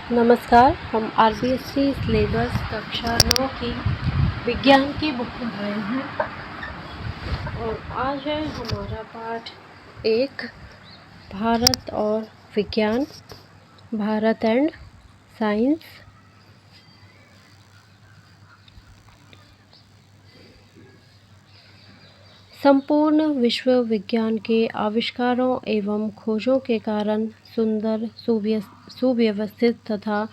नमस्कार। हम RBSC syllabus कक्षा 9 की विज्ञान की बुक पढ़ रहे हैं और आज है हमारा पाठ 1 भारत और विज्ञान, भारत एंड साइंस। संपूर्ण विश्व विज्ञान के आविष्कारों एवं खोजों के कारण सुंदर, सुव्यवस्थित तथा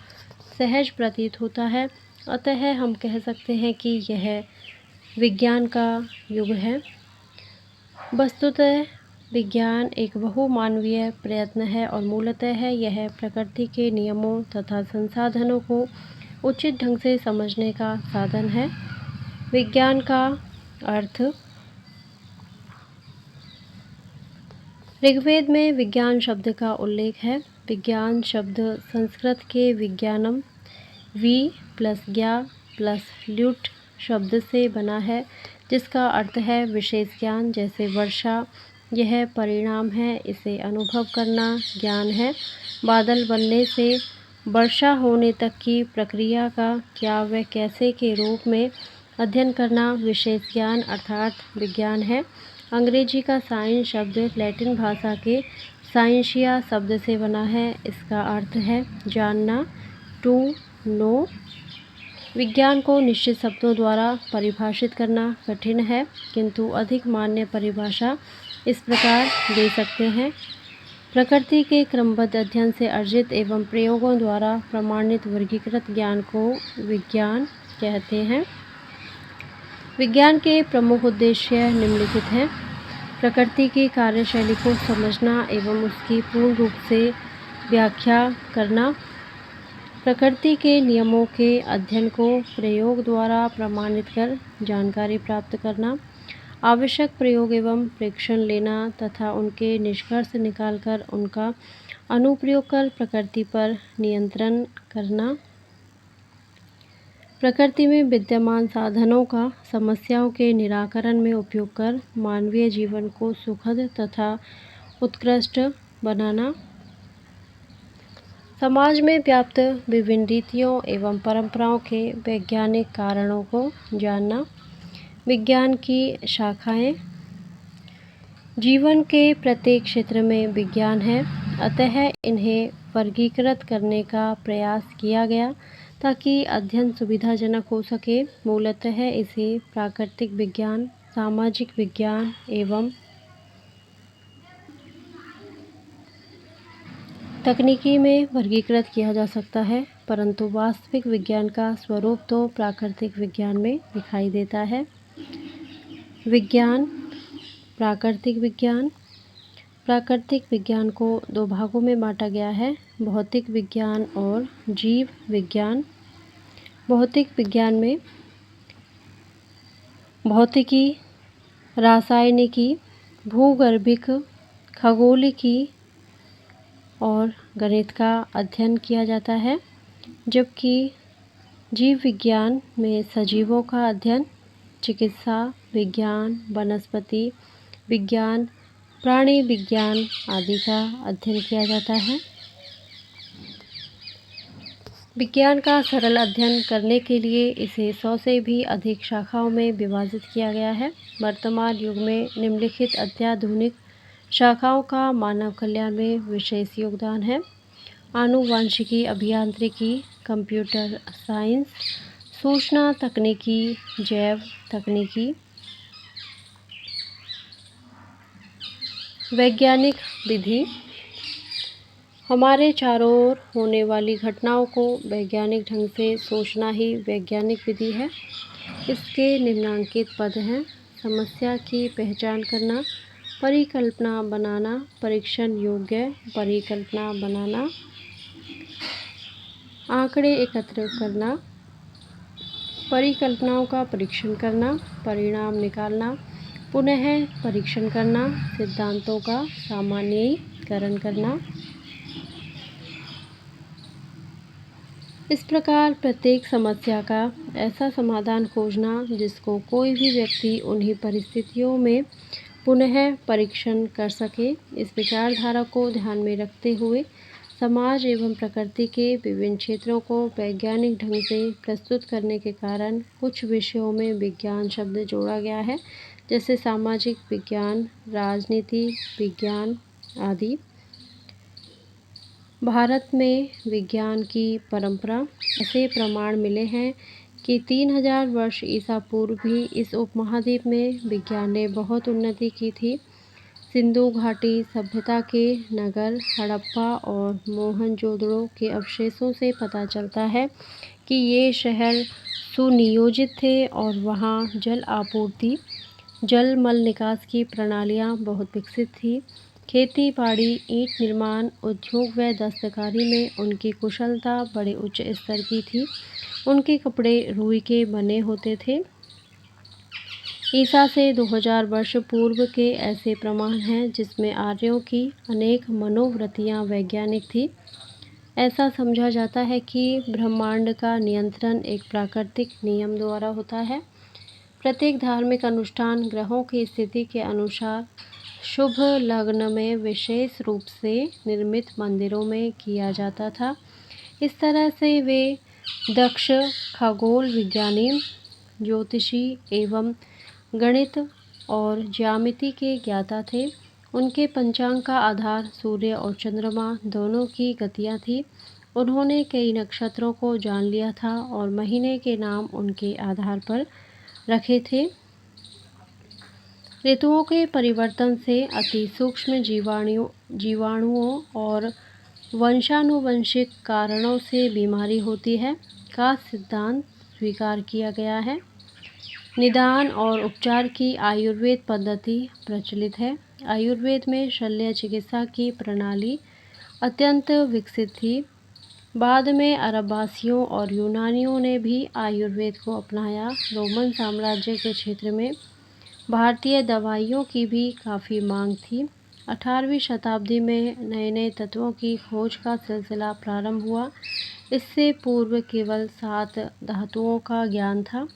सहज प्रतीत होता है। अतः हम कह सकते हैं कि यह विज्ञान का युग है। वस्तुतः विज्ञान एक बहुमानवीय प्रयत्न है और मूलतः यह प्रकृति के नियमों तथा संसाधनों को उचित ढंग से समझने का साधन है। विज्ञान का अर्थ ऋग्वेद में विज्ञान शब्द का उल्लेख है। विज्ञान शब्द संस्कृत के विज्ञानम वी प्लस ज्ञा प्लस ल्युट शब्द से बना है, जिसका अर्थ है विशेष ज्ञान। जैसे वर्षा यह परिणाम है, इसे अनुभव करना ज्ञान है। बादल बनने से वर्षा होने तक की प्रक्रिया का क्या व कैसे के रूप में अध्ययन करना विशेष ज्ञान अर्थात विज्ञान है। अंग्रेजी का साइंस शब्द लैटिन भाषा के साइंसिया शब्द से बना है। इसका अर्थ है जानना, टू नो। विज्ञान को निश्चित शब्दों द्वारा परिभाषित करना कठिन है, किंतु अधिक मान्य परिभाषा इस प्रकार दे सकते हैं। प्रकृति के क्रमबद्ध अध्ययन से अर्जित एवं प्रयोगों द्वारा प्रमाणित वर्गीकृत ज्ञान को विज्ञान कहते हैं। विज्ञान के प्रमुख उद्देश्य निम्नलिखित हैं। प्रकृति की कार्यशैली को समझना एवं उसकी पूर्ण रूप से व्याख्या करना, प्रकृति के नियमों के अध्ययन को प्रयोग द्वारा प्रमाणित कर जानकारी प्राप्त करना, आवश्यक प्रयोग एवं परीक्षण लेना तथा उनके निष्कर्ष निकालकर उनका अनुप्रयोग कर प्रकृति पर नियंत्रण करना, प्रकृति में विद्यमान साधनों का समस्याओं के निराकरण में उपयोग कर मानवीय जीवन को सुखद तथा उत्कृष्ट बनाना, समाज में व्याप्त विभिन्न रीतियों एवं परंपराओं के वैज्ञानिक कारणों को जानना। विज्ञान की शाखाएं जीवन के प्रत्येक क्षेत्र में विज्ञान है, अतः इन्हें वर्गीकृत करने का प्रयास किया गया ताकि अध्ययन सुविधाजनक हो सके। मूलतः इसे प्राकृतिक विज्ञान, सामाजिक विज्ञान एवं तकनीकी में वर्गीकृत किया जा सकता है, परंतु वास्तविक विज्ञान का स्वरूप तो प्राकृतिक विज्ञान में दिखाई देता है। विज्ञान, प्राकृतिक विज्ञान। प्राकृतिक विज्ञान को 2 भागों में बांटा गया है, भौतिक विज्ञान और जीव विज्ञान। भौतिक विज्ञान में भौतिकी, रासायनिकी, भूगर्भिक, खगोलिकी और गणित का अध्ययन किया जाता है, जबकि जीव विज्ञान में सजीवों का अध्ययन, चिकित्सा विज्ञान, वनस्पति विज्ञान, प्राणी विज्ञान आदि का अध्ययन किया जाता है। विज्ञान का सरल अध्ययन करने के लिए इसे 100 से भी अधिक शाखाओं में विभाजित किया गया है। वर्तमान युग में निम्नलिखित अत्याधुनिक शाखाओं का मानव कल्याण में विशेष योगदान है। आनुवांशिकी, अभियांत्रिकी, कंप्यूटर साइंस, सूचना तकनीकी, जैव तकनीकी, वैज्ञानिक विधि। हमारे चारों ओर होने वाली घटनाओं को वैज्ञानिक ढंग से सोचना ही वैज्ञानिक विधि है। इसके निम्नांकित पद हैं। समस्या की पहचान करना, परिकल्पना बनाना, परीक्षण योग्य परिकल्पना बनाना, आंकड़े एकत्र करना, परिकल्पनाओं का परीक्षण करना, परिणाम निकालना, पुनः परीक्षण करना, सिद्धांतों का सामान्यीकरण करना। इस प्रकार प्रत्येक समस्या का ऐसा समाधान खोजना जिसको कोई भी व्यक्ति उन्हीं परिस्थितियों में पुनः परीक्षण कर सके। इस विचारधारा को ध्यान में रखते हुए समाज एवं प्रकृति के विभिन्न क्षेत्रों को वैज्ञानिक ढंग से प्रस्तुत करने के कारण कुछ विषयों में विज्ञान शब्द जोड़ा गया है, जैसे सामाजिक विज्ञान, राजनीति विज्ञान आदि। भारत में विज्ञान की परंपरा ऐसे प्रमाण मिले हैं कि 3000 वर्ष ईसा पूर्व भी इस उपमहाद्वीप में विज्ञान ने बहुत उन्नति की थी। सिंधु घाटी सभ्यता के नगर हड़प्पा और मोहनजोदड़ो के अवशेषों से पता चलता है कि ये शहर सुनियोजित थे और वहाँ जल आपूर्ति, जल मल निकास की प्रणालियाँ बहुत विकसित थी। खेती बाड़ी, ईंट निर्माण, उद्योग व दस्तकारी में उनकी कुशलता बड़े उच्च स्तर की थी। उनके कपड़े रुई के बने होते थे। ईसा से 2000 वर्ष पूर्व के ऐसे प्रमाण हैं जिसमें आर्यों की अनेक मनोवृत्तियाँ वैज्ञानिक थी। ऐसा समझा जाता है कि ब्रह्मांड का नियंत्रण एक प्राकृतिक नियम द्वारा होता है। प्रत्येक धार्मिक अनुष्ठान ग्रहों की स्थिति के अनुसार शुभ लग्न में विशेष रूप से निर्मित मंदिरों में किया जाता था। इस तरह से वे दक्ष खगोल विज्ञानी, ज्योतिषी एवं गणित और ज्यामिति के ज्ञाता थे। उनके पंचांग का आधार सूर्य और चंद्रमा दोनों की गतियाँ थी। उन्होंने कई नक्षत्रों को जान लिया था और महीने के नाम उनके आधार पर रखे थे। ऋतुओं के परिवर्तन से अति सूक्ष्म जीवाणुओं और वंशानुवंशिक कारणों से बीमारी होती है का सिद्धांत स्वीकार किया गया है। निदान और उपचार की आयुर्वेद पद्धति प्रचलित है। आयुर्वेद में शल्य चिकित्सा की प्रणाली अत्यंत विकसित थी। बाद में अरबवासियों और यूनानियों ने भी आयुर्वेद को अपनाया। रोमन साम्राज्य के क्षेत्र में भारतीय दवाइयों की भी काफ़ी मांग थी। 18वीं शताब्दी में नए नए तत्वों की खोज का सिलसिला प्रारंभ हुआ। इससे पूर्व केवल 7 धातुओं का ज्ञान था।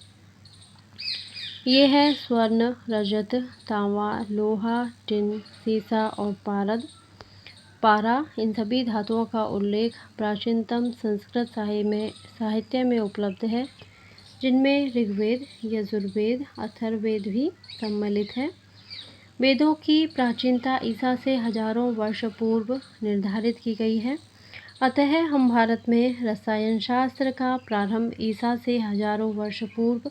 ये है स्वर्ण, रजत, तांबा, लोहा, टिन, सीसा और पारा। इन सभी धातुओं का उल्लेख प्राचीनतम संस्कृत साहित्य में उपलब्ध है, जिनमें ऋग्वेद, यजुर्वेद, अथर्ववेद भी सम्मिलित है। वेदों की प्राचीनता ईसा से हजारों वर्ष पूर्व निर्धारित की गई है। अतः हम भारत में रसायन शास्त्र का प्रारंभ ईसा से हजारों वर्ष पूर्व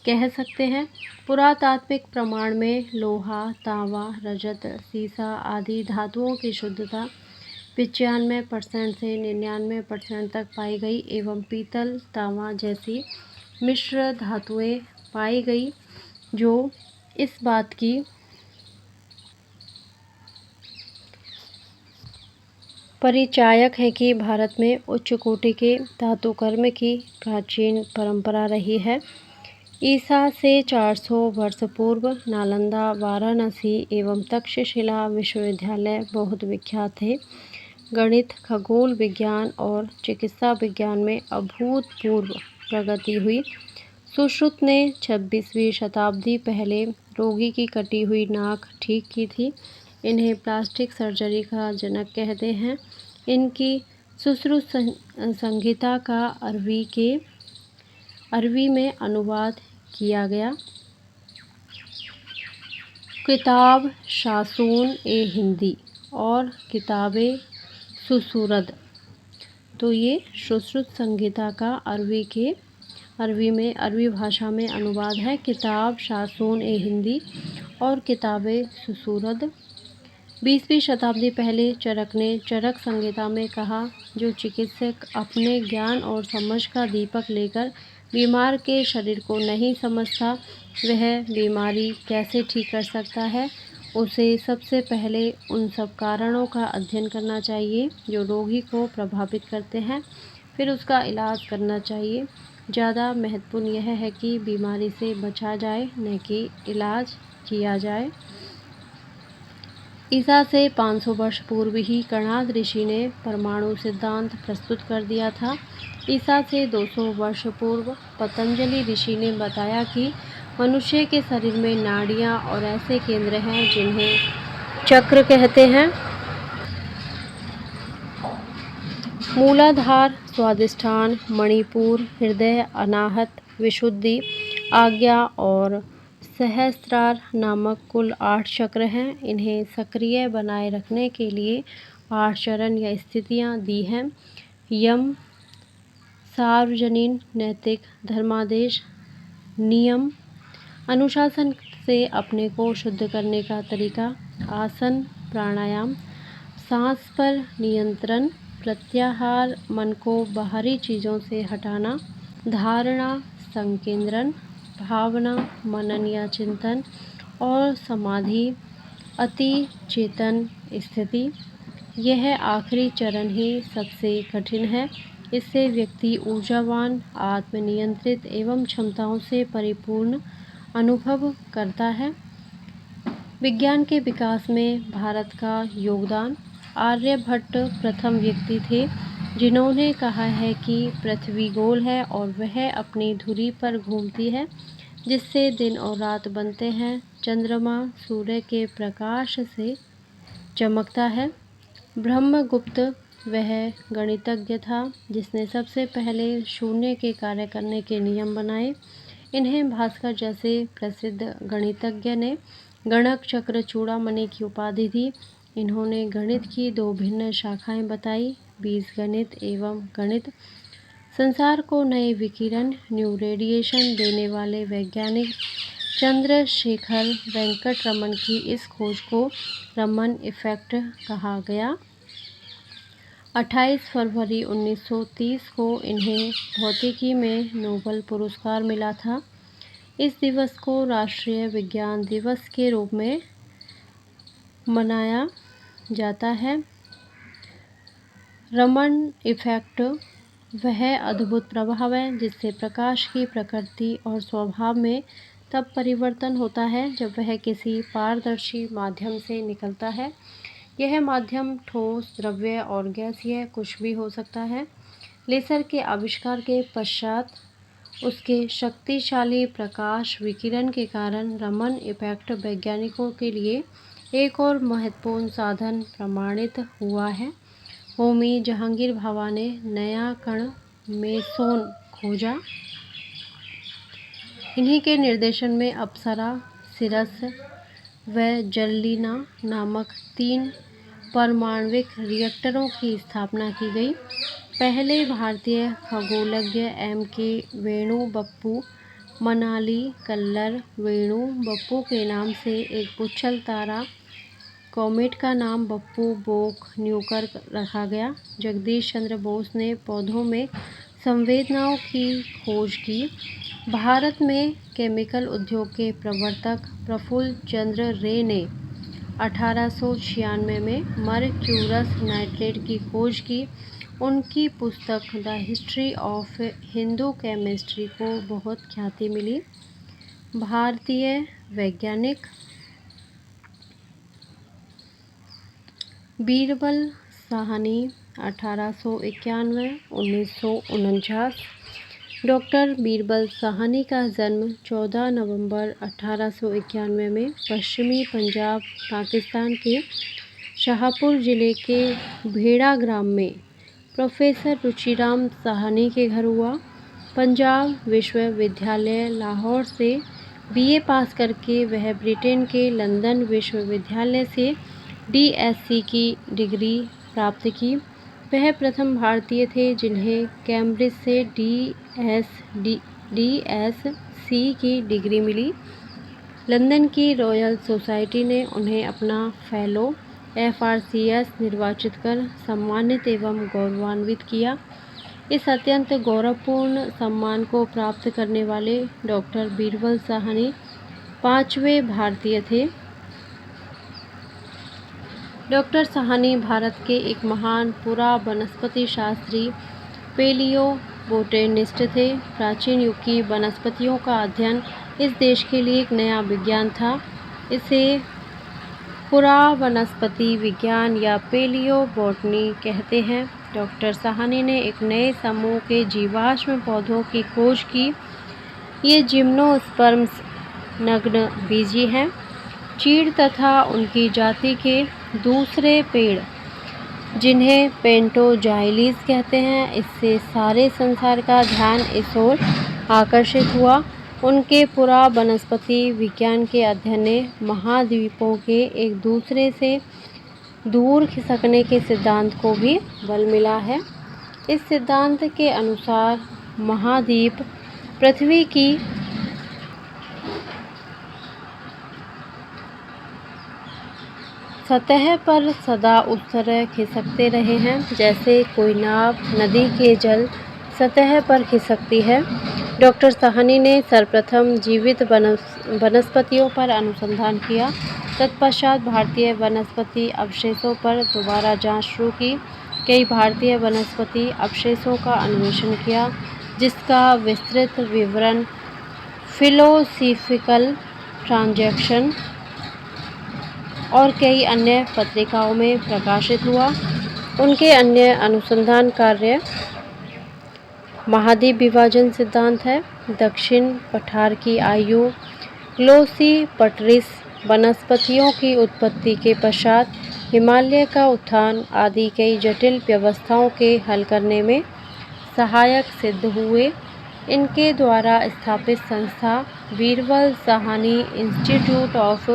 कह सकते हैं। पुरातात्विक प्रमाण में लोहा, तांबा, रजत, सीसा आदि धातुओं की शुद्धता 95% से 99% तक पाई गई एवं पीतल, तांबा जैसी मिश्र धातुएं पाई गई, जो इस बात की परिचायक है कि भारत में उच्च कोटि के धातुकर्म की प्राचीन परंपरा रही है। ईसा से 400 वर्ष पूर्व नालंदा, वाराणसी एवं तक्षशिला विश्वविद्यालय बहुत विख्यात थे। गणित, खगोल विज्ञान और चिकित्सा विज्ञान में अभूतपूर्व प्रगति हुई। सुश्रुत ने 26वीं शताब्दी पहले रोगी की कटी हुई नाक ठीक की थी। इन्हें प्लास्टिक सर्जरी का जनक कहते हैं। इनकी सुश्रुत संहिता का अरबी में अनुवाद किया गया। किताब शासून ए हिंदी और किताबे सुसूरद। तो ये सुश्रुत संहिता का अरबी भाषा में अनुवाद है। किताब शासून ए हिंदी और किताबे सुसूरद। 20वीं शताब्दी पहले चरक ने चरक संहिता में कहा, जो चिकित्सक अपने ज्ञान और समझ का दीपक लेकर बीमार के शरीर को नहीं समझता, वह बीमारी कैसे ठीक कर सकता है। उसे सबसे पहले उन सब कारणों का अध्ययन करना चाहिए जो रोगी को प्रभावित करते हैं, फिर उसका इलाज करना चाहिए। ज़्यादा महत्वपूर्ण यह है कि बीमारी से बचा जाए, न कि इलाज किया जाए। ईसा से 500 वर्ष पूर्व ही कणाद ऋषि ने परमाणु सिद्धांत प्रस्तुत कर दिया था। ईसा से 200 वर्ष पूर्व पतंजलि ऋषि ने बताया कि मनुष्य के शरीर में नाड़ियाँ और ऐसे केंद्र हैं जिन्हें चक्र कहते हैं। मूलाधार, स्वादिष्ठान, मणिपुर, हृदय, अनाहत, विशुद्धि, आज्ञा और सहस्त्रार नामक कुल 8 चक्र हैं। इन्हें सक्रिय बनाए रखने के लिए 8 चरण या स्थितियां दी हैं। यम, सार्वजनीन, नैतिक, धर्मादेश, नियम, अनुशासन से अपने को शुद्ध करने का तरीका, आसन, प्राणायाम, सांस पर नियंत्रण, प्रत्याहार, मन को बाहरी चीज़ों से हटाना, धारणा, संकेंद्रण, भावना, मनन या चिंतन और समाधि, अति चेतन स्थिति। यह आखिरी चरण ही सबसे कठिन है। इससे व्यक्ति ऊर्जावान, आत्मनियंत्रित एवं क्षमताओं से परिपूर्ण अनुभव करता है। विज्ञान के विकास में भारत का योगदान। आर्यभट्ट प्रथम व्यक्ति थे जिन्होंने कहा है कि पृथ्वी गोल है और वह अपनी धुरी पर घूमती है, जिससे दिन और रात बनते हैं। चंद्रमा सूर्य के प्रकाश से चमकता है। ब्रह्मगुप्त वह गणितज्ञ था जिसने सबसे पहले शून्य के कार्य करने के नियम बनाए। इन्हें भास्कर जैसे प्रसिद्ध गणितज्ञ ने गणक चक्र चूड़ामणि की उपाधि दी। इन्होंने गणित की 2 भिन्न शाखाएं बताई, बीजगणित एवं गणित। संसार को नए विकिरण, न्यू रेडिएशन देने वाले वैज्ञानिक चंद्रशेखर वेंकट रमन की इस खोज को रमन इफेक्ट कहा गया। 28 फरवरी 1930 को इन्हें भौतिकी में नोबेल पुरस्कार मिला था। इस दिवस को राष्ट्रीय विज्ञान दिवस के रूप में मनाया जाता है। रमन इफेक्ट वह अद्भुत प्रभाव है जिससे प्रकाश की प्रकृति और स्वभाव में तब परिवर्तन होता है जब वह किसी पारदर्शी माध्यम से निकलता है। यह माध्यम ठोस, द्रव्य और गैसीय कुछ भी हो सकता है। लेसर के आविष्कार के पश्चात उसके शक्तिशाली प्रकाश विकिरण के कारण रमन इफेक्ट वैज्ञानिकों के लिए एक और महत्वपूर्ण साधन प्रमाणित हुआ है। होमी जहांगीर भाभा ने नया कण मेसोन खोजा। इन्हीं के निर्देशन में अप्सरा, सिरस व जर्लिना नामक 3 परमाणविक रिएक्टरों की स्थापना की गई। पहले भारतीय खगोलज्ञ M.K. वेणु बप्पू मनाली कल्लर वेणु बप्पू के नाम से एक पुच्छल तारा कॉमेट का नाम बप्पू बोक न्यूकर रखा गया। जगदीश चंद्र बोस ने पौधों में संवेदनाओं की खोज की। भारत में केमिकल उद्योग के प्रवर्तक प्रफुल्ल चंद्र रे ने 1896 में मर्क्यूरस नाइट्रेट की खोज की। उनकी पुस्तक the history of Hindu chemistry को बहुत ख्याति मिली। भारतीय वैज्ञानिक बीरबल साहनी 1891-1949। डॉक्टर बीरबल साहनी का जन्म 14 नवंबर 1891 में पश्चिमी पंजाब पाकिस्तान के शाहपुर ज़िले के भेड़ा ग्राम में प्रोफेसर रुचिराम साहनी के घर हुआ। पंजाब विश्वविद्यालय लाहौर से BA पास करके वह ब्रिटेन के लंदन विश्वविद्यालय से DSc की डिग्री प्राप्त की। वह प्रथम भारतीय थे जिन्हें कैम्ब्रिज से DSc की डिग्री मिली। लंदन की रॉयल सोसाइटी ने उन्हें अपना फेलो FRCS निर्वाचित कर सम्मानित एवं गौरवान्वित किया। इस अत्यंत गौरवपूर्ण सम्मान को प्राप्त करने वाले डॉक्टर बीरबल साहनी 5वें भारतीय थे। डॉक्टर साहनी भारत के एक महान पुरा वनस्पति शास्त्री पेलियोबोटेनिस्ट थे। प्राचीन युग की वनस्पतियों का अध्ययन इस देश के लिए एक नया विज्ञान था। इसे पुरा वनस्पति विज्ञान या पेलियोबोटनी कहते हैं। डॉक्टर साहनी ने एक नए समूह के जीवाश्म पौधों की खोज की। ये जिम्नोस्पर्म्स नग्न बीजी हैं। चीड़ तथा उनकी जाति के दूसरे पेड़ जिन्हें पेंटोजाइलीज कहते हैं। इससे सारे संसार का ध्यान इस ओर आकर्षित हुआ। उनके पुरा वनस्पति विज्ञान के अध्ययन ने महाद्वीपों के एक दूसरे से दूर खिसकने के सिद्धांत को भी बल मिला है। इस सिद्धांत के अनुसार महाद्वीप पृथ्वी की सतह पर सदा उस तरह खिसकते रहे हैं जैसे कोई नाव नदी के जल सतह पर खिसकती है। डॉक्टर साहनी ने सर्वप्रथम जीवित वनस्पतियों पर अनुसंधान किया। तत्पश्चात भारतीय वनस्पति अवशेषों पर दोबारा जांच शुरू की। कई भारतीय वनस्पति अवशेषों का अन्वेषण किया, जिसका विस्तृत विवरण फिलोसॉफिकल ट्रांजैक्शन और कई अन्य पत्रिकाओं में प्रकाशित हुआ। उनके अन्य अनुसंधान कार्य महाद्वीप विभाजन सिद्धांत है, दक्षिण पठार की आयु, ग्लोसिपटरिस, वनस्पतियों की उत्पत्ति के पश्चात हिमालय का उत्थान आदि कई जटिल व्यवस्थाओं के हल करने में सहायक सिद्ध हुए। इनके द्वारा स्थापित संस्था बीरबल साहनी इंस्टीट्यूट ऑफ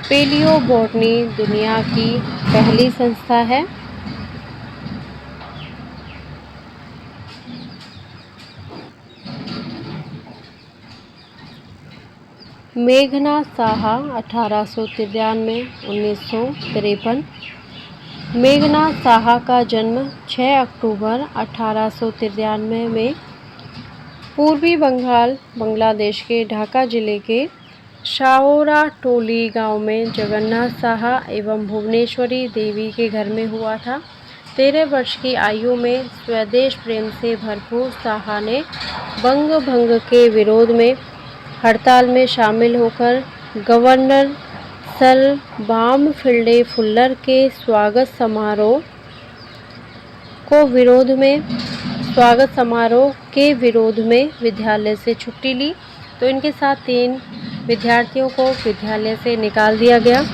पेलियोबोटनी दुनिया की पहली संस्था है। मेघनाथ साहा 1893-1953। मेघनाथ साहा का जन्म 6 अक्टूबर 1893 में पूर्वी बंगाल बांग्लादेश के ढाका जिले के शाओरा टोली गांव में जगन्नाथ साहा एवं भुवनेश्वरी देवी के घर में हुआ था। 13 वर्ष की आयु में स्वदेश प्रेम से भरपूर साहा ने बंग भंग के विरोध में हड़ताल में शामिल होकर गवर्नर सर बामफील्ड फुल्लर के स्वागत समारोह के विरोध में विद्यालय से छुट्टी ली, तो इनके साथ 3 विद्यार्थियों को विद्यालय से निकाल दिया गया।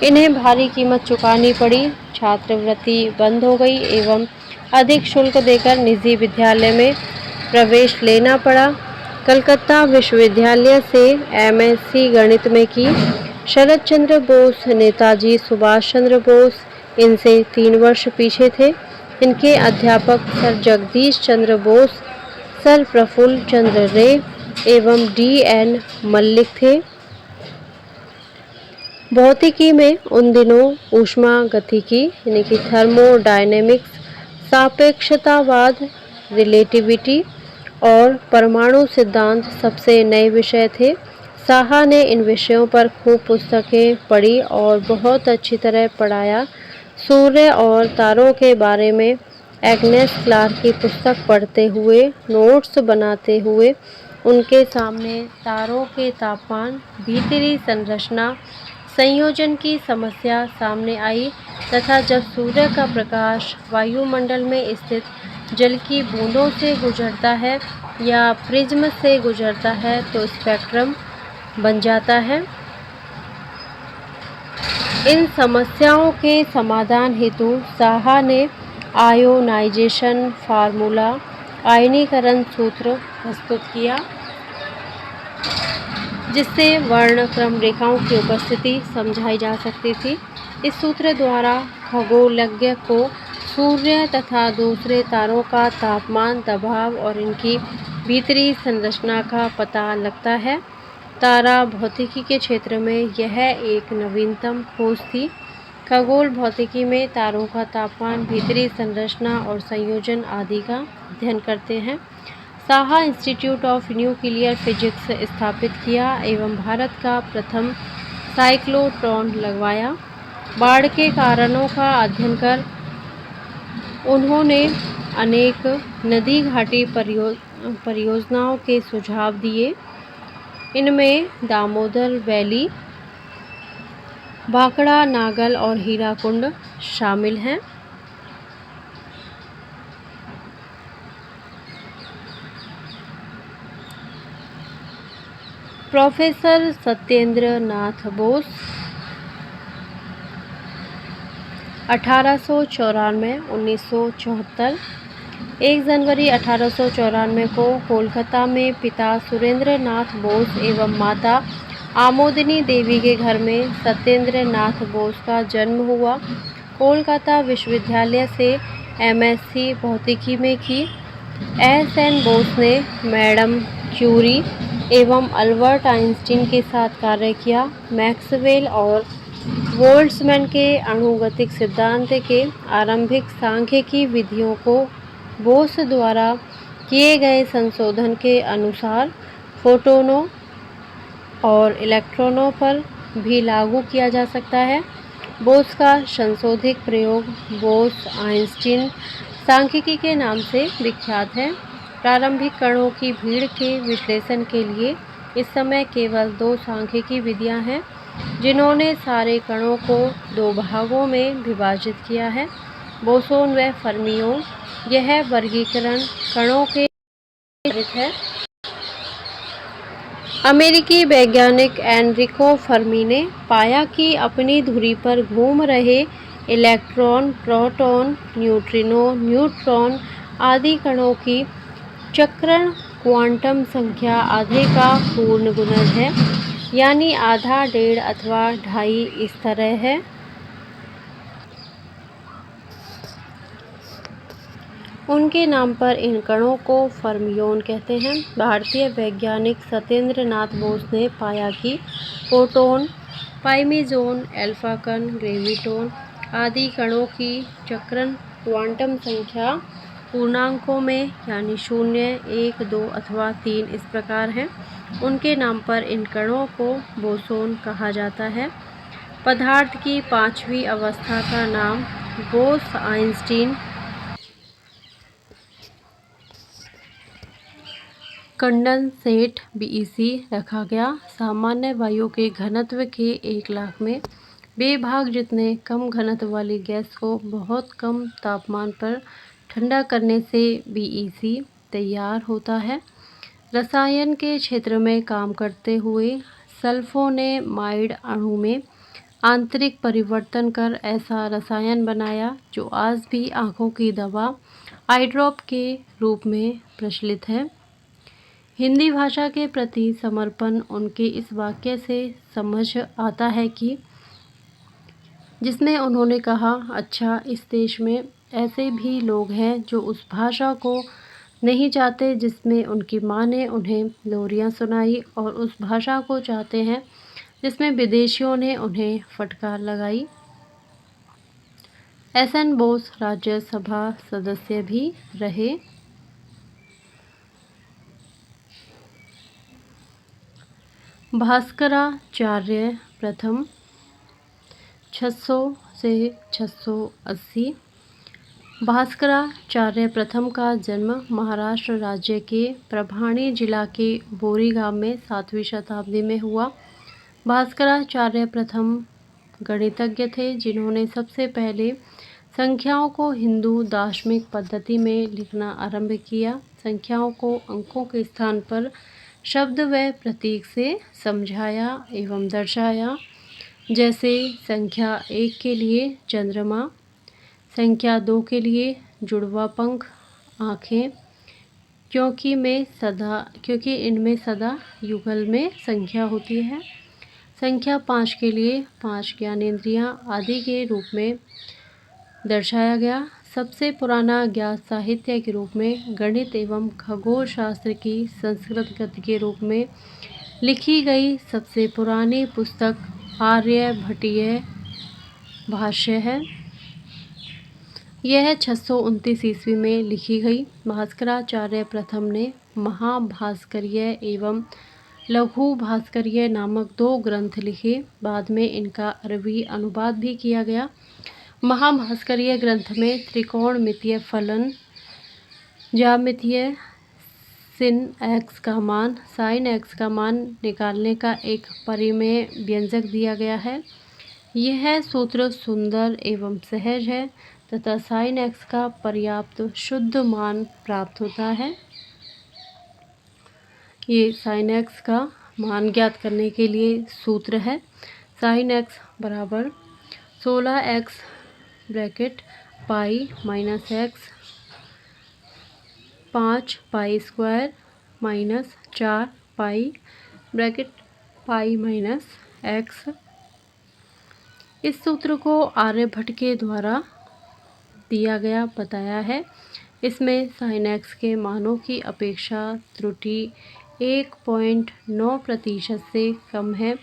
इन्हें भारी कीमत चुकानी पड़ी, छात्रवृत्ति बंद हो गई एवं अधिक शुल्क देकर निजी विद्यालय में प्रवेश लेना पड़ा। कलकत्ता विश्वविद्यालय से एमएससी गणित में की। शरद चंद्र बोस, नेताजी सुभाष चंद्र बोस इनसे 3 वर्ष पीछे थे। इनके अध्यापक सर जगदीश चंद्र बोस, सर प्रफुल्ल चंद्र रे एवं DN मल्लिक थे। भौतिकी में उन दिनों ऊष्मागतिकी यानी कि थर्मोडायनेमिक्स, सापेक्षतावाद, रिलेटिविटी और परमाणु सिद्धांत सबसे नए विषय थे। साहा ने इन विषयों पर खूब पुस्तकें पढ़ी और बहुत अच्छी तरह पढ़ाया। सूर्य और तारों के बारे में एग्नेस क्लार्क की पुस्तक पढ़ते हुए, नोट्स बनाते हुए उनके सामने तारों के तापमान, भीतरी संरचना, संयोजन की समस्या सामने आई तथा जब सूर्य का प्रकाश वायुमंडल में स्थित जल की बूंदों से गुजरता है या प्रिज्म से गुजरता है तो स्पेक्ट्रम बन जाता है। इन समस्याओं के समाधान हेतु साहा ने आयोनाइजेशन फार्मूला, आयनीकरण सूत्र प्रस्तुत किया, जिससे वर्णक्रम रेखाओं की उपस्थिति समझाई जा सकती थी। इस सूत्र द्वारा खगोलज्ञ को सूर्य तथा दूसरे तारों का तापमान, दबाव और इनकी भीतरी संरचना का पता लगता है। तारा भौतिकी के क्षेत्र में यह एक नवीनतम खोज थी। खगोल भौतिकी में तारों का तापमान, भीतरी संरचना और संयोजन आदि का अध्ययन करते हैं। Saha institute of nuclear physics स्थापित किया एवं भारत का प्रथम साइक्लोट्रॉन लगवाया। बाढ़ के कारणों का अध्ययन कर उन्होंने अनेक नदी घाटी परियोजनाओं के सुझाव दिए। इनमें दामोदर वैली, भाखड़ा, नागल और हीराकुंड शामिल हैं। प्रोफेसर सत्येंद्र नाथ बोस 1894 1974। 1 जनवरी 1894 को कोलकाता में पिता सुरेंद्र नाथ बोस एवं माता आमोदिनी देवी के घर में सत्येंद्र नाथ बोस का जन्म हुआ। कोलकाता विश्वविद्यालय से एमएससी भौतिकी में की। एस.एन. बोस ने मैडम क्यूरी एवं अल्बर्ट आइंस्टीन के साथ कार्य किया। मैक्सवेल और बोल्ट्जमैन के अणुगतिक सिद्धांत के आरंभिक सांख्यिकी विधियों को बोस द्वारा किए गए संशोधन के अनुसार फोटोनों और इलेक्ट्रॉनों पर भी लागू किया जा सकता है। बोस का संशोधित प्रयोग बोस आइंस्टीन सांख्यिकी के नाम से विख्यात है। प्रारंभिक कणों की भीड़ के विश्लेषण के लिए इस समय केवल 2 सांख्यिकी विधियां हैं जिन्होंने सारे कणों को 2 भागों में विभाजित किया है, बोसोन व फर्मियोन। यह वर्गीकरण कणों के आधारित है। अमेरिकी वैज्ञानिक एनरिको फर्मी ने पाया कि अपनी धुरी पर घूम रहे इलेक्ट्रॉन, प्रोटॉन, न्यूट्रिनो, न्यूट्रॉन आदि कणों की चक्रण क्वांटम संख्या आधे का पूर्ण गुणज है, यानी आधा, 1.5 अथवा 2.5 इस तरह है। उनके नाम पर इन कणों को फर्मियोन कहते हैं। भारतीय वैज्ञानिक सत्येंद्र नाथ बोस ने पाया कि फोटोन, पाइमीजोन, अल्फा कण, ग्रेविटोन आदि कणों की चक्रण क्वांटम संख्या पूर्णांकों में यानी 0, 1, 2 अथवा 3 इस प्रकार है। उनके नाम पर इन कणों को बोसोन कहा जाता है। पदार्थ की 5वीं अवस्था का नाम बोस आइंस्टीन कंडेंसेट बीईसी रखा गया। सामान्य वायु के घनत्व के 1 लाख में बेभाग जितने कम घनत्व वाली गैस को बहुत कम तापमान पर ठंडा करने से बीईसी तैयार होता है। रसायन के क्षेत्र में काम करते हुए सल्फोनेमाइड अणु में आंतरिक परिवर्तन कर ऐसा रसायन बनाया जो आज भी आँखों की दवा आई ड्रॉप के रूप में प्रचलित है। हिंदी भाषा के प्रति समर्पण उनके इस वाक्य से समझ आता है कि जिसमें उन्होंने कहा, अच्छा, इस देश में ऐसे भी लोग हैं जो उस भाषा को नहीं चाहते जिसमें उनकी माँ ने उन्हें लोरियाँ सुनाई, और उस भाषा को चाहते हैं जिसमें विदेशियों ने उन्हें फटकार लगाई। एस.एन. बोस राज्यसभा सदस्य भी रहे। भास्कराचार्य प्रथम 600 से 680। भास्कराचार्य प्रथम का जन्म महाराष्ट्र राज्य के प्रभाणी जिला के बोरी गांव में 7वीं शताब्दी में हुआ। भास्कराचार्य प्रथम गणितज्ञ थे जिन्होंने सबसे पहले संख्याओं को हिंदू दार्शनिक पद्धति में लिखना आरंभ किया। संख्याओं को अंकों के स्थान पर शब्द व प्रतीक से समझाया एवं दर्शाया। जैसे संख्या 1 के लिए चंद्रमा, संख्या 2 के लिए जुड़वा पंख आँखें, क्योंकि इनमें सदा युगल में संख्या होती है। संख्या 5 के लिए 5 ज्ञानेंद्रियाँ आदि के रूप में दर्शाया गया। सबसे पुराना ज्ञात साहित्य के रूप में गणित एवं खगोल शास्त्र की संस्कृत गद्य के रूप में लिखी गई सबसे पुरानी पुस्तक आर्यभट्टीय भाष्य है। यह 629 ईस्वी में लिखी गई। भास्कराचार्य प्रथम ने महाभास्करीय एवं लघु भास्करीय नामक 2 ग्रंथ लिखे। बाद में इनका अरबी अनुवाद भी किया गया। महाभास्करीय ग्रंथ में त्रिकोणमितीय फलन, ज्यामितीय sin x का मान, sin x का मान निकालने का एक परिमेय व्यंजक दिया गया है। यह सूत्र सुंदर एवं सहज है तथा sin x का पर्याप्त शुद्ध मान प्राप्त होता है। ये sin x का मान ज्ञात करने के लिए सूत्र है। sin x बराबर 16x bracket pi minus x 5 pi square minus 4 पाई ब्रैकेट पाई माइनस एक्स। इस सूत्र को आर्यभट्ट के द्वारा दिया गया बताया है। इसमें साइन एक्स के मानों की अपेक्षा त्रुटि 1.9% से कम है।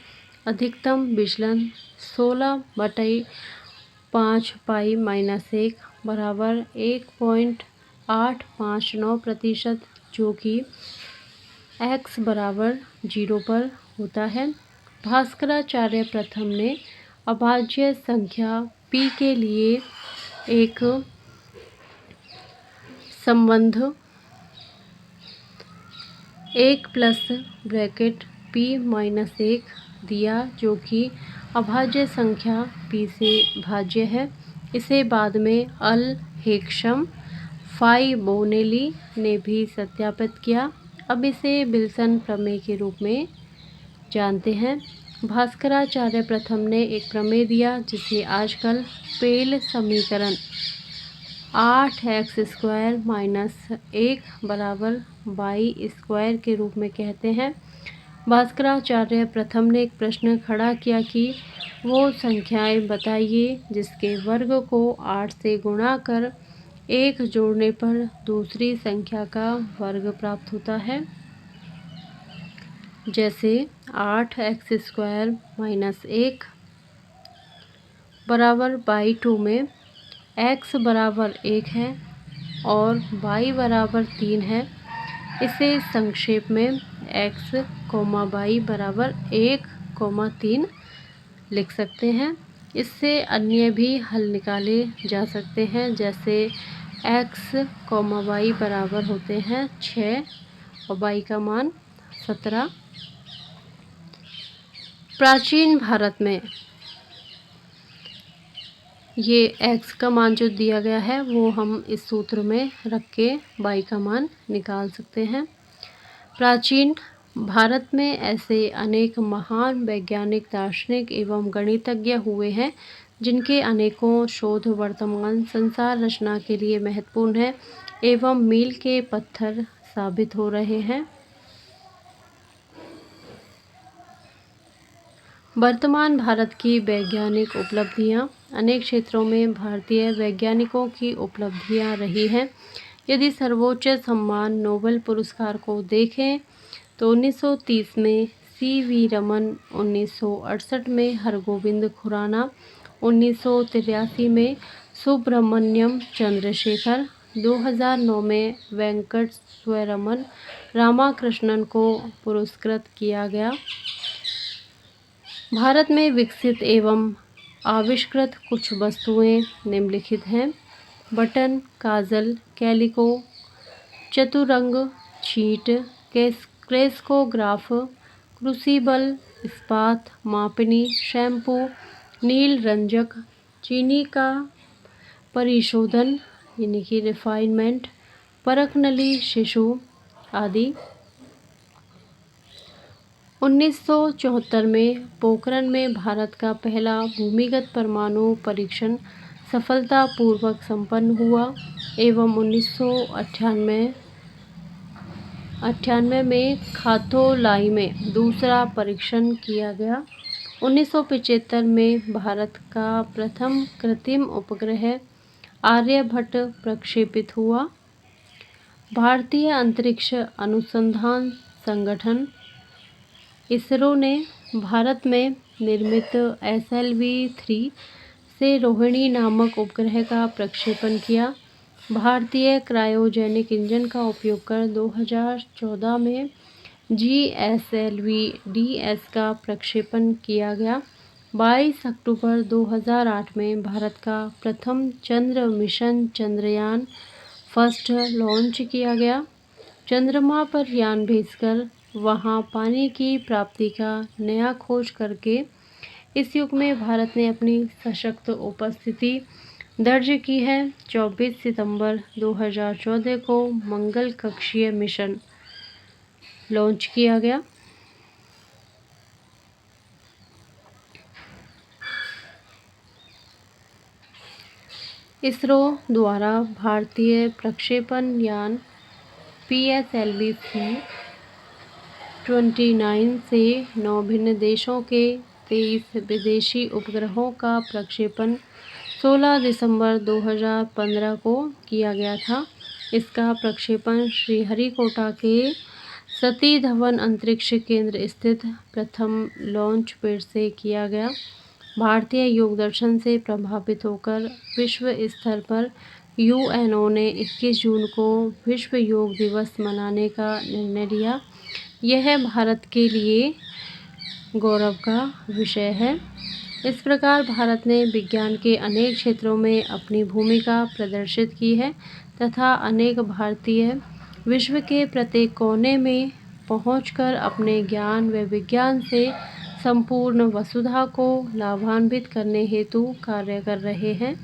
अधिकतम विचलन 16/5 पाई माइनस 1 बराबर 1.859%, जो कि x बराबर 0 पर होता है। भास्कराचार्य प्रथम ने अभाज्य संख्या p के लिए एक संबंध 1 प्लस ब्रैकेट p माइनस 1 दिया, जो कि अभाज्य संख्या p से भाज्य है। इसे बाद में अल हेक्शम फाइबोनेली ने भी सत्यापित किया। अब इसे विल्सन प्रमेय के रूप में जानते हैं। भास्कराचार्य प्रथम ने एक प्रमेय दिया जिसे आजकल पेल समीकरण 8x स्क्वायर माइनस 1 बराबर y स्क्वायर के रूप में कहते हैं। भास्कराचार्य प्रथम ने एक प्रश्न खड़ा किया कि वो संख्याएं बताइए जिसके वर्ग को 8 से गुणा कर 1 जोड़ने पर दूसरी संख्या का वर्ग प्राप्त होता है। जैसे 8x स्क्वायर माइनस 1 बराबर y2 में x बराबर 1 है और y बराबर 3 है। इसे संक्षेप में x, y बराबर 1, 3 लिख सकते हैं। इससे अन्य भी हल निकाले जा सकते हैं, जैसे x, y बराबर होते हैं 6 और y का मान 17। प्राचीन भारत में ये x का मान जो दिया गया है वो हम इस सूत्र में रख के y का मान निकाल सकते हैं। प्राचीन भारत में ऐसे अनेक महान वैज्ञानिक, दार्शनिक एवं गणितज्ञ हुए हैं जिनके अनेकों शोध वर्तमान संसार रचना के लिए महत्वपूर्ण है एवं मील के पत्थर साबित हो रहे हैं। वर्तमान भारत की वैज्ञानिक उपलब्धियां अनेक क्षेत्रों में भारतीय वैज्ञानिकों की उपलब्धियां रही हैं। यदि सर्वोच्च सम्मान नोबेल पुरस्कार को देखें तो 1930 में C.V. रमन, 1968 में हरगोविंद खुराना, 1983 में सुब्रमण्यम चंद्रशेखर, 2009 में वेंकटस्वरमन रामाकृष्णन को पुरस्कृत किया गया। भारत में विकसित एवं आविष्कृत कुछ वस्तुएं निम्नलिखित हैं: बटन, काजल, कैलिको, चतुरंग, छींट, क्रेस्कोग्राफ, क्रूसिबल, इस्पात, मापनी, शैम्पू, नील रंजक, चीनी का परिशोधन यानी कि रिफाइनमेंट, परखनली शिशु आदि। 1974 में पोखरण में भारत का पहला भूमिगत परमाणु परीक्षण सफलतापूर्वक संपन्न हुआ एवं 1998 में खातोलाई में दूसरा परीक्षण किया गया। 1975 में भारत का प्रथम कृत्रिम उपग्रह आर्यभट्ट प्रक्षेपित हुआ। भारतीय अंतरिक्ष अनुसंधान संगठन इसरो ने भारत में निर्मित SLV-3 से रोहिणी नामक उपग्रह का प्रक्षेपण किया। भारतीय क्रायोजेनिक इंजन का उपयोग कर 2014 में GSLV-DS का प्रक्षेपण किया गया। 22 अक्टूबर 2008 में भारत का प्रथम चंद्र मिशन चंद्रयान फर्स्ट लॉन्च किया गया। चंद्रमा पर यान भेजकर वहां पानी की प्राप्ति का नया खोज करके इस युग में भारत ने अपनी सशक्त उपस्थिति दर्ज की है। 24 सितंबर 2014 को मंगल कक्षीय मिशन लॉन्च किया गया। इसरो द्वारा भारतीय प्रक्षेपण यान PSLV-C-29 से 9 भिन्न देशों के 23 विदेशी उपग्रहों का प्रक्षेपण 16 दिसंबर 2015 को किया गया था। इसका प्रक्षेपण श्रीहरिकोटा के सतीश धवन अंतरिक्ष केंद्र स्थित प्रथम लॉन्च पैड से किया गया। भारतीय योग दर्शन से प्रभावित होकर विश्व स्तर पर यूएनओ ने 21 जून को विश्व योग दिवस मनाने का निर्णय लिया। यह भारत के लिए गौरव का विषय है। इस प्रकार भारत ने विज्ञान के अनेक क्षेत्रों में अपनी भूमिका प्रदर्शित की है तथा अनेक भारतीय विश्व के प्रत्येक कोने में पहुंचकर अपने ज्ञान व विज्ञान से संपूर्ण वसुधा को लाभान्वित करने हेतु कार्य कर रहे हैं।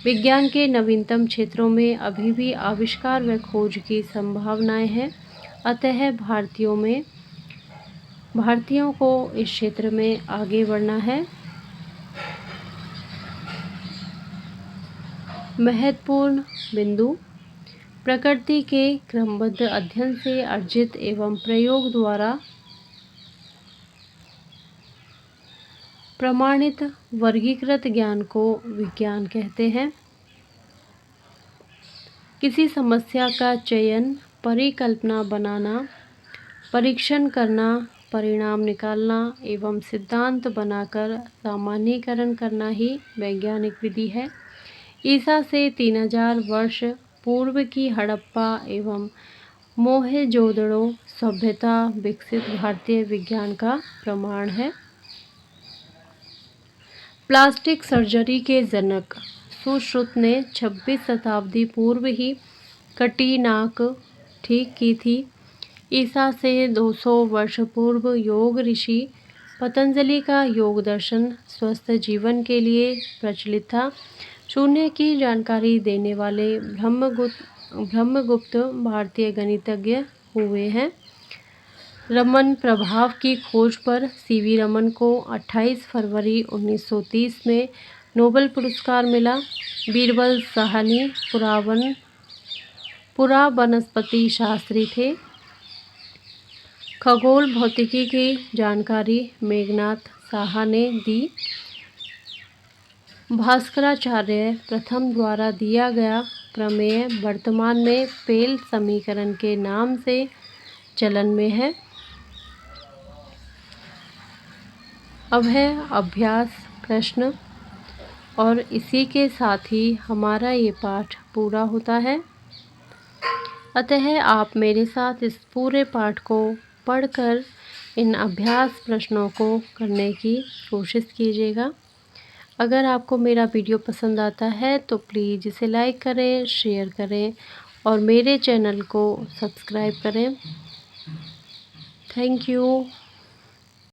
विज्ञान के नवीनतम क्षेत्रों में अभी भी आविष्कार व खोज की संभावनाएं हैं। अतः भारतीयों को इस क्षेत्र में आगे बढ़ना है। महत्वपूर्ण बिंदु: प्रकृति के क्रमबद्ध अध्ययन से अर्जित एवं प्रयोग द्वारा प्रमाणित वर्गीकृत ज्ञान को विज्ञान कहते हैं। किसी समस्या का चयन, परिकल्पना बनाना, परीक्षण करना, परिणाम निकालना एवं सिद्धांत बनाकर सामान्यीकरण करना ही वैज्ञानिक विधि है। ईसा से 3000 वर्ष पूर्व की हड़प्पा एवं मोहेंजोदड़ो सभ्यता विकसित भारतीय विज्ञान का प्रमाण है। प्लास्टिक सर्जरी के जनक सुश्रुत ने 26 शताब्दी पूर्व ही कटी नाक ठीक की थी। ईसा से 200 वर्ष पूर्व योग ऋषि पतंजलि का योग दर्शन स्वस्थ जीवन के लिए प्रचलित था। शून्य की जानकारी देने वाले ब्रह्मगुप्त भारतीय गणितज्ञ हुए हैं। रमन प्रभाव की खोज पर सीवी रमन को 28 फरवरी 1930 में नोबेल पुरस्कार मिला। बीरबल साहनी पुरावनस्पति शास्त्री थे। खगोल भौतिकी की जानकारी मेघनाथ साहा ने दी। भास्कराचार्य प्रथम द्वारा दिया गया प्रमेय वर्तमान में पेल समीकरण के नाम से चलन में है। अब है अभ्यास प्रश्न और इसी के साथ ही हमारा ये पाठ पूरा होता है। अतः आप मेरे साथ इस पूरे पाठ को पढ़कर इन अभ्यास प्रश्नों को करने की कोशिश कीजिएगा। अगर आपको मेरा वीडियो पसंद आता है तो प्लीज़ इसे लाइक करें, शेयर करें और मेरे चैनल को सब्सक्राइब करें। Thank you.